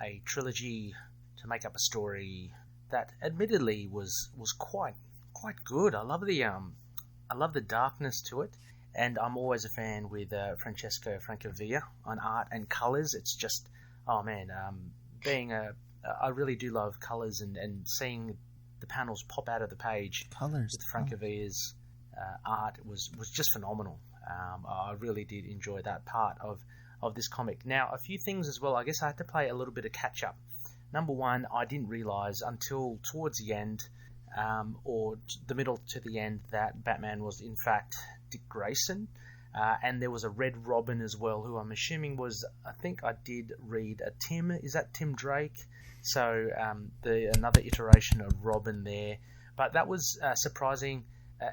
a trilogy to make up a story that, admittedly, was quite good. I love the darkness to it, and I'm always a fan with Francesco Francavilla on art and colors. It's just, oh man, I really do love colours and seeing the panels pop out of the page. Colours with Francavilla's art was just phenomenal. I really did enjoy that part of this comic. Now, a few things as well. I guess I had to play a little bit of catch up Number one, I didn't realise until towards the end, or the middle to the end, that Batman was in fact Dick Grayson. And there was a Red Robin as well, who I'm assuming was, I think I did read a Tim. Is that Tim Drake? So another iteration of Robin there. But that was surprising.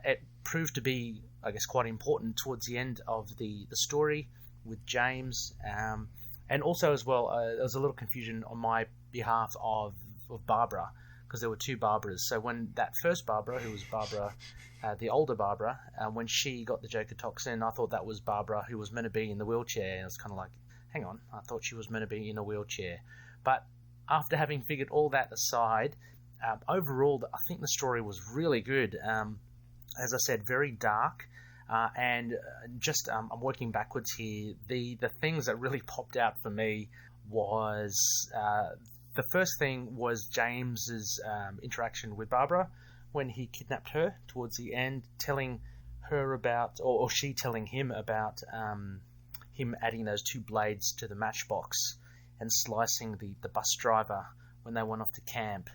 It proved to be, I guess, quite important towards the end of the story with James. And also as well, there was a little confusion on my behalf of Barbara, because there were two Barbaras. So when that first Barbara, who was Barbara, the older Barbara, when she got the Joker toxin, I thought that was Barbara, who was meant to be in the wheelchair. And it was kind of like, hang on, I thought she was meant to be in a wheelchair. But after having figured all that aside, overall, I think the story was really good. As I said, very dark. And just, I'm working backwards here. The things that really popped out for me was, the first thing was James's interaction with Barbara when he kidnapped her towards the end, telling her about, or she telling him about him adding those two blades to the matchbox and slicing the bus driver when they went off to camp,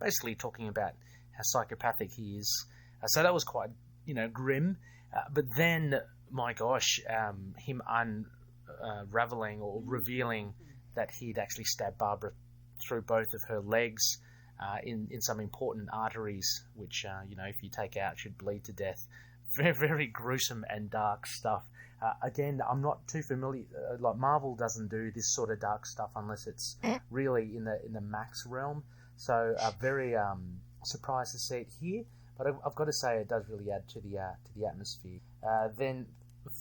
basically talking about how psychopathic he is. So that was quite, grim. But then, my gosh, him unraveling or revealing that he'd actually stabbed Barbara through both of her legs in some important arteries, which, if you take out, should bleed to death. Very, very gruesome and dark stuff. Again, I'm not too familiar. Like Marvel doesn't do this sort of dark stuff unless it's really in the Max realm. So very surprised to see it here. But I've got to say, it does really add to the atmosphere. Then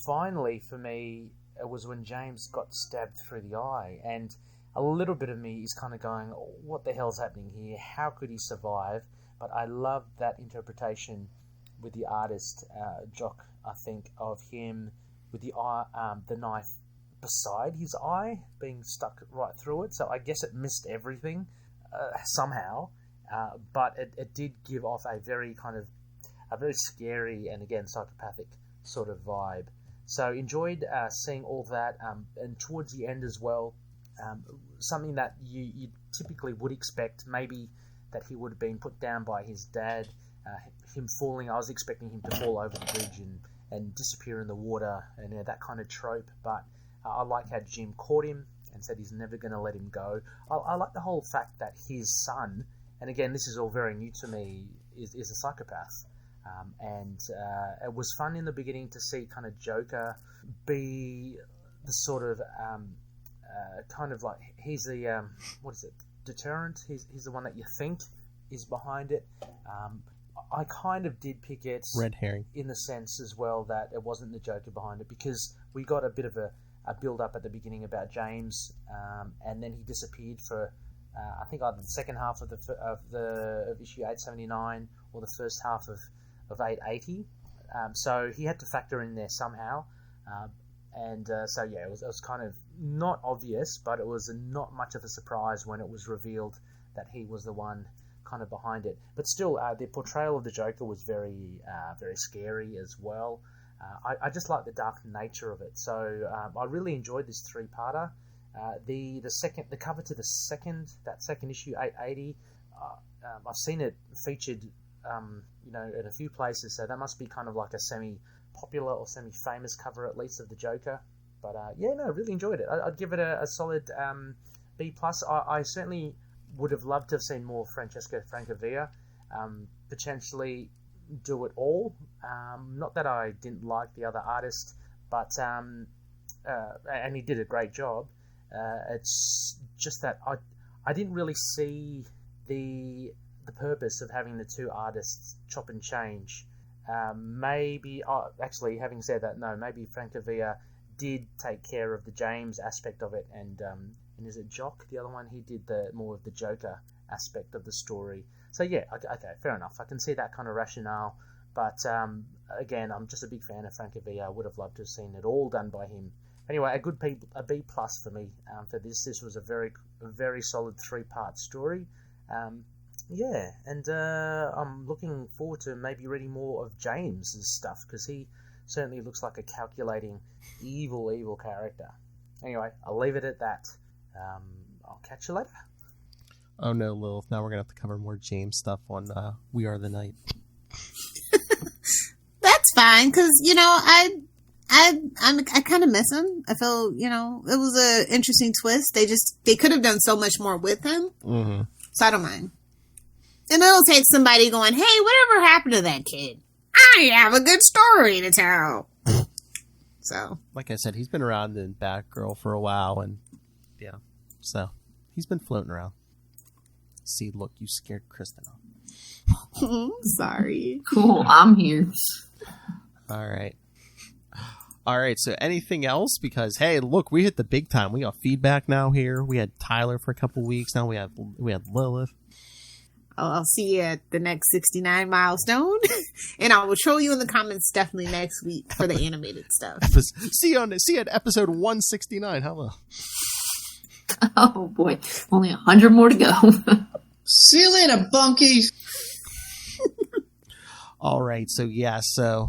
finally, for me, it was when James got stabbed through the eye, and a little bit of me is kind of going, oh, what the hell's happening here? How could he survive? But I love that interpretation with the artist, Jock, I think, of him with the eye, the knife beside his eye, being stuck right through it. So I guess it missed everything somehow. But it did give off a very scary and, again, psychopathic sort of vibe. So enjoyed seeing all that, and towards the end as well, something that you typically would expect, maybe that he would have been put down by his dad, him falling. I was expecting him to fall over the bridge and disappear in the water, and that kind of trope. But I like how Jim caught him and said he's never going to let him go. I like the whole fact that his son, and again, this is all very new to me, is a psychopath. And it was fun in the beginning to see kind of Joker be the sort of kind of like, he's the deterrent. He's the one that you think is behind it. I kind of did pick it red herring in the sense as well that it wasn't the Joker behind it, because we got a bit of a build up at the beginning about James, and then he disappeared for I think either the second half of issue 879 or the first half of 880. So he had to factor in there somehow. So it was kind of not obvious, but it was not much of a surprise when it was revealed that he was the one kind of behind it. But still, the portrayal of the Joker was very, very scary as well. I just like the dark nature of it. So I really enjoyed this three-parter. The cover to the second issue, 880. I've seen it featured, in a few places. So that must be kind of like a semi-popular or semi-famous cover, at least, of the Joker. But really enjoyed it. I'd give it a solid B+. I certainly would have loved to have seen more Francesco Francavilla. Potentially do it all. Not that I didn't like the other artist, but and he did a great job. It's just that I didn't really see the purpose of having the two artists chop and change. Actually, having said that, no, maybe Francavilla did take care of the James aspect of it, and is it Jock, the other one? He did more of the Joker aspect of the story. So yeah, okay, fair enough. I can see that kind of rationale, but again, I'm just a big fan of Francavilla. I would have loved to have seen it all done by him. Anyway, a B+ for me for this. This was a very solid 3-part story. And I'm looking forward to maybe reading more of James's stuff, because he certainly looks like a calculating, evil character. Anyway, I'll leave it at that. I'll catch you later. Oh no, Lilith. Now we're going to have to cover more James stuff on We Are the Night. That's fine, because, you know, I kind of miss him. I feel, you know, it was an interesting twist. They could have done so much more with him. Mm-hmm. So I don't mind. And it'll take somebody going, hey, whatever happened to that kid? I have a good story to tell. So, like I said, he's been around in Batgirl for a while, and yeah, so he's been floating around. See, look, you scared Kristen off. Sorry. Cool, I'm here. All right. So anything else? Because hey, look, we hit the big time. We got feedback now here. We had Tyler for a couple weeks. Now we had Lilith. I'll see you at the next 69 milestone, and I will show you in the comments definitely next week for the animated stuff. See you at episode 169. Hello. Oh boy, only 100 more to go. See you later, bunkies. All right, so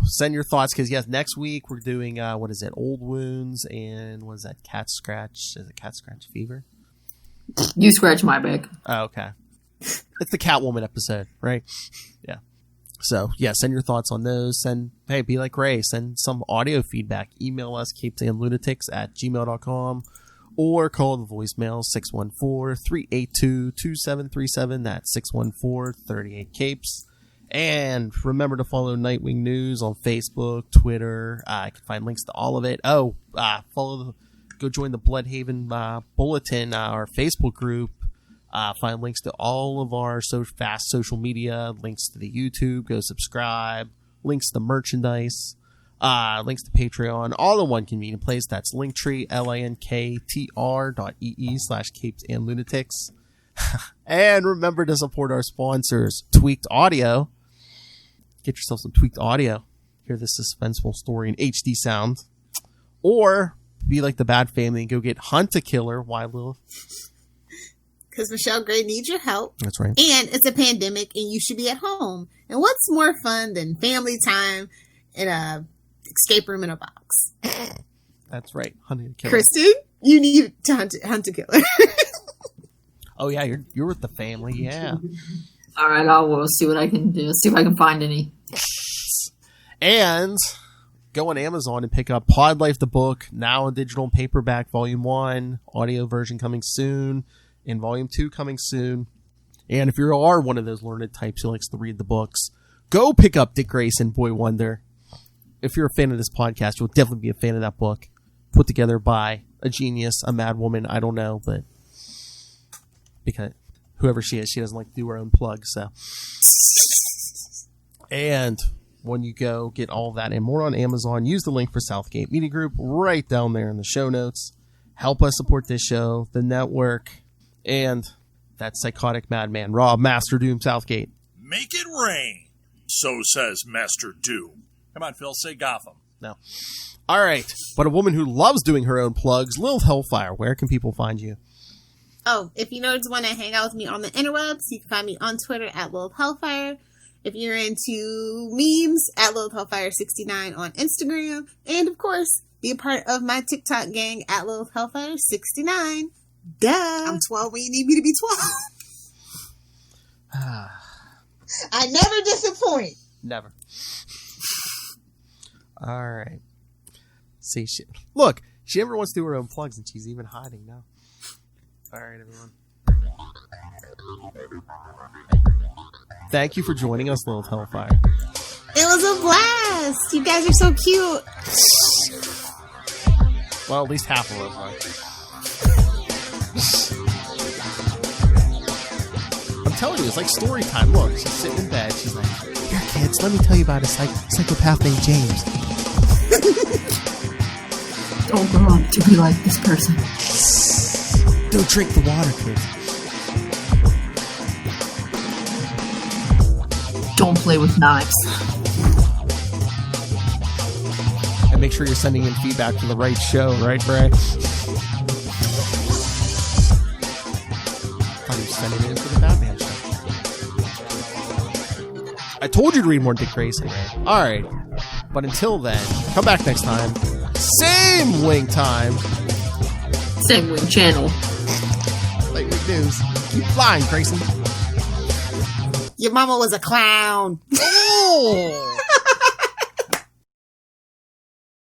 send your thoughts, because yes, next week we're doing Old Wounds, and what is that, Cat Scratch? Is it Cat Scratch Fever? You scratch my back. Oh, okay. It's the Catwoman episode, right? Yeah. So, yeah, send your thoughts on those. Be like Ray. Send some audio feedback. Email us, capesandlunatics@gmail.com, or call the voicemail 614-382-2737. That's 614-38-CAPES. And remember to follow Nightwing News on Facebook, Twitter. You can find links to all of it. Go join the Bloodhaven Bulletin, our Facebook group. Find links to all of our fast social media, links to the YouTube, go subscribe, links to merchandise, links to Patreon, all in one convenient place. That's Linktree, linktr.ee/capesandlunatics. And remember to support our sponsors, Tweaked Audio. Get yourself some Tweaked Audio. Hear this suspenseful story in HD sound. Or be like the Bat Family and go get Hunt a Killer. Why, Lilith? Because Michelle Gray needs your help. That's right. And it's a pandemic, and you should be at home. And what's more fun than family time in a escape room in a box? That's right. Hunting a Killer. Kristen, you need to hunt a killer. Oh, yeah, you're with the family, yeah. All right, I will see what I can do. See if I can find any. And go on Amazon and pick up Pod Life the book, now in digital and paperback, Volume 1, audio version coming soon. And Volume 2 coming soon. And if you are one of those learned types who likes to read the books, go pick up DIck Grayson, Boy Wonder. If you're a fan of this podcast, you'll definitely be a fan of that book. Put together by a genius, a mad woman, I don't know, but because whoever she is, she doesn't like to do her own plug, so. And when you go get all of that and more on Amazon, use the link for Southgate Media Group right down there in the show notes. Help us support this show, the network, and that psychotic madman, Rob Master Doom Southgate. Make it rain, so says Master Doom. Come on, Phil, say Gotham. No. All right, but a woman who loves doing her own plugs, Lilith Hellfire. Where can people find you? Oh, if you nerds want to hang out with me on the interwebs, you can find me on Twitter at Lilith Hellfire. If you're into memes, at Lilith Hellfire69 on Instagram. And, of course, be a part of my TikTok gang at Lilith Hellfire69. Duh. I'm 12 when you need me to be 12. I never disappoint. Never. All right. See, look, she never wants to do her own plugs, and she's even hiding now. All right, everyone. Thank you for joining us, Lilith Hellfire. It was a blast. You guys are so cute. Well, at least half of us are. I'm telling you, it's like story time. Look, she's sitting in bed. She's like, "Here, kids, let me tell you about a psychopath named James." Don't grow up to be like this person. Don't drink the water, kids. Don't play with knives. And make sure you're sending in feedback to the right show, right, Bray? Sending it in for the Batman show. I told you to read more Dick Grayson, right? Alright. But until then, come back next time. Same wing time. Same wing channel. Nightwing News. You flying, Grayson. Your mama was a clown. Oh!